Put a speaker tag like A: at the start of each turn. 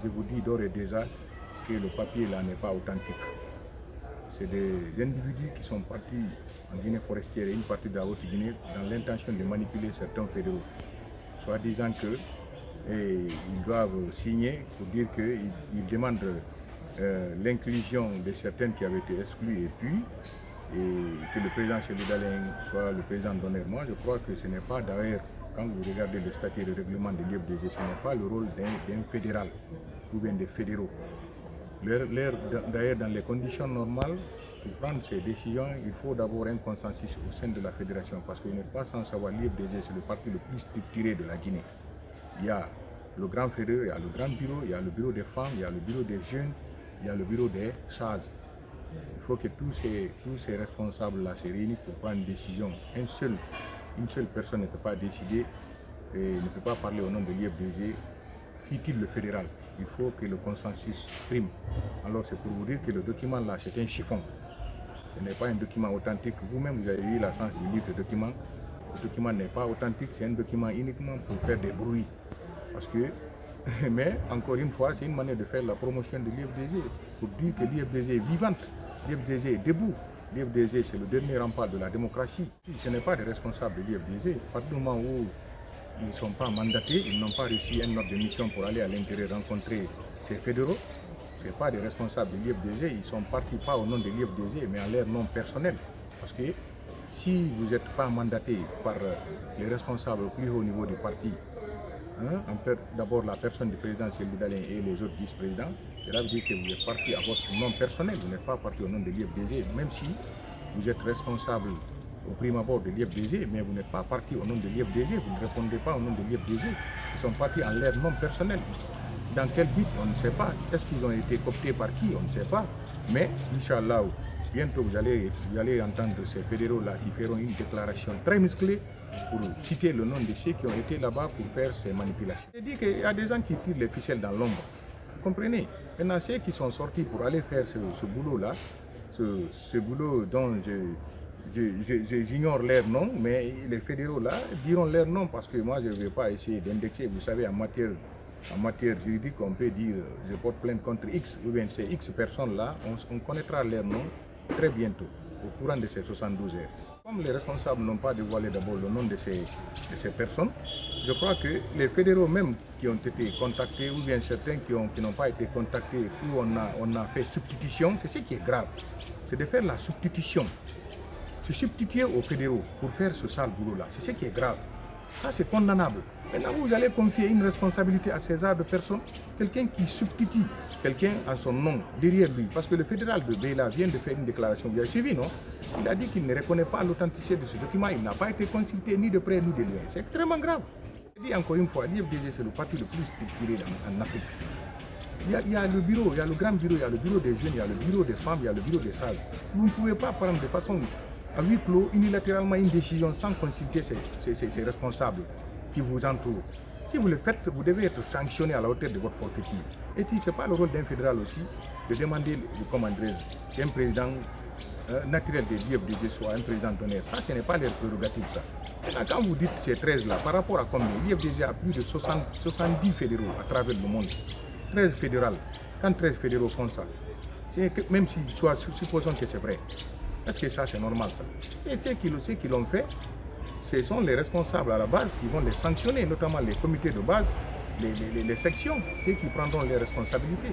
A: je vous dis d'ores et déjà que le papier là n'est pas authentique. C'est des individus qui sont partis en Guinée forestière et une partie de la Haute-Guinée dans l'intention de manipuler certains fédéraux, soit disant qu'ils doivent signer pour dire qu'ils demandent l'inclusion de certaines qui avaient été exclues et puis que le président Cellou Dalein soit le président d'honneur. Moi, je crois que ce n'est pas d'ailleurs, quand vous regardez le statut et le règlement de l'IFDG, ce n'est pas le rôle d'un fédéral ou bien des fédéraux. D'ailleurs, dans les conditions normales, pour prendre ces décisions, il faut d'abord un consensus au sein de la fédération, parce que vous n'êtes pas sans savoir, l'IFDG, c'est le parti le plus structuré de la Guinée. Il y a le grand fédéral, il y a le grand bureau, il y a le bureau des femmes, il y a le bureau des jeunes, il y a le bureau des charges. Il faut que tous ces responsables-là se réunissent pour prendre une décision. Une seule personne ne peut pas décider et ne peut pas parler au nom de l'IFDG, fût-il le fédéral. Il faut que le consensus prime. Alors c'est pour vous dire que le document là, c'est un chiffon. Ce n'est pas un document authentique. Vous-même, vous avez eu la chance de lire ce document. Le document n'est pas authentique, c'est un document uniquement pour faire des bruits. Parce que, mais encore une fois, c'est une manière de faire la promotion de l'IFDG, pour dire que l'IFDG est vivante, l'IFDG est debout. L'IFDG, c'est le dernier rempart de la démocratie. Ce n'est pas des responsables de l'IFDG. À partir du moment où ils ne sont pas mandatés, ils n'ont pas reçu un ordre de mission pour aller à l'intérieur rencontrer ces fédéraux. Ce n'est pas des responsables de l'IFDG, ils sont partis pas au nom de l'IFDG, mais en leur nom personnel. Parce que si vous n'êtes pas mandaté par les responsables au plus haut niveau du parti, d'abord la personne du président Cellou Dalein et les autres vice-présidents, cela veut dire que vous êtes parti à votre nom personnel, vous n'êtes pas parti au nom de l'IFDG, même si vous êtes responsable au prime abord de l'IFDG, mais vous n'êtes pas parti au nom de l'IFDG, vous ne répondez pas au nom de l'IFDG, ils sont partis en leur nom personnel. Dans quel but, on ne sait pas. Est-ce qu'ils ont été cooptés par qui, on ne sait pas. Mais, Inch'Allah, bientôt vous allez entendre ces fédéraux-là qui feront une déclaration très musclée pour citer le nom de ceux qui ont été là-bas pour faire ces manipulations. Je dis qu'il y a des gens qui tirent les ficelles dans l'ombre. Vous comprenez? Maintenant, ceux qui sont sortis pour aller faire ce boulot-là, ce boulot dont j'ignore leur nom, mais les fédéraux-là diront leur nom parce que moi, je ne vais pas essayer d'indexer. Vous savez, en matière juridique, on peut dire je porte plainte contre X, ou bien ces X personnes-là, on connaîtra leur nom très bientôt, au courant de ces 72 heures. Comme les responsables n'ont pas dévoilé d'abord le nom de ces personnes, je crois que les fédéraux même qui ont été contactés, ou bien certains qui n'ont pas été contactés, où on a fait substitution, c'est ce qui est grave, c'est de faire la substitution. Se substituer aux fédéraux pour faire ce sale boulot-là, c'est ce qui est grave. Ça, c'est condamnable. Maintenant, vous allez confier une responsabilité à ces genres de personnes, quelqu'un qui substitue quelqu'un en son nom derrière lui. Parce que le fédéral de Beyla vient de faire une déclaration, vous avez suivi, non? Il a dit qu'il ne reconnaît pas l'authenticité de ce document, il n'a pas été consulté ni de près ni de loin. C'est extrêmement grave. Je dis encore une fois, l'IFDG, c'est le parti le plus structuré en Afrique. Il y a le bureau, il y a le grand bureau, il y a le bureau des jeunes, il y a le bureau des femmes, il y a le bureau des sages. Vous ne pouvez pas prendre de façon à huis clos unilatéralement une décision sans consulter ces responsables qui vous entourent. Si vous le faites, vous devez être sanctionné à la hauteur de votre forfaiture. Et ce n'est pas le rôle d'un fédéral aussi de demander, qu'un président naturel de l'IFDG soit un président d'honneur. Ça, ce n'est pas leur prérogative, ça. Maintenant, quand vous dites ces 13-là, par rapport à combien, l'IFDG a plus de 70 fédéraux à travers le monde. 13 fédérales. Quand 13 fédéraux font ça, même si, supposons que c'est vrai, est-ce que ça, c'est normal, ça? Et ceux qui l'ont fait, ce sont les responsables à la base qui vont les sanctionner, notamment les comités de base, les sections, ceux qui prendront les responsabilités.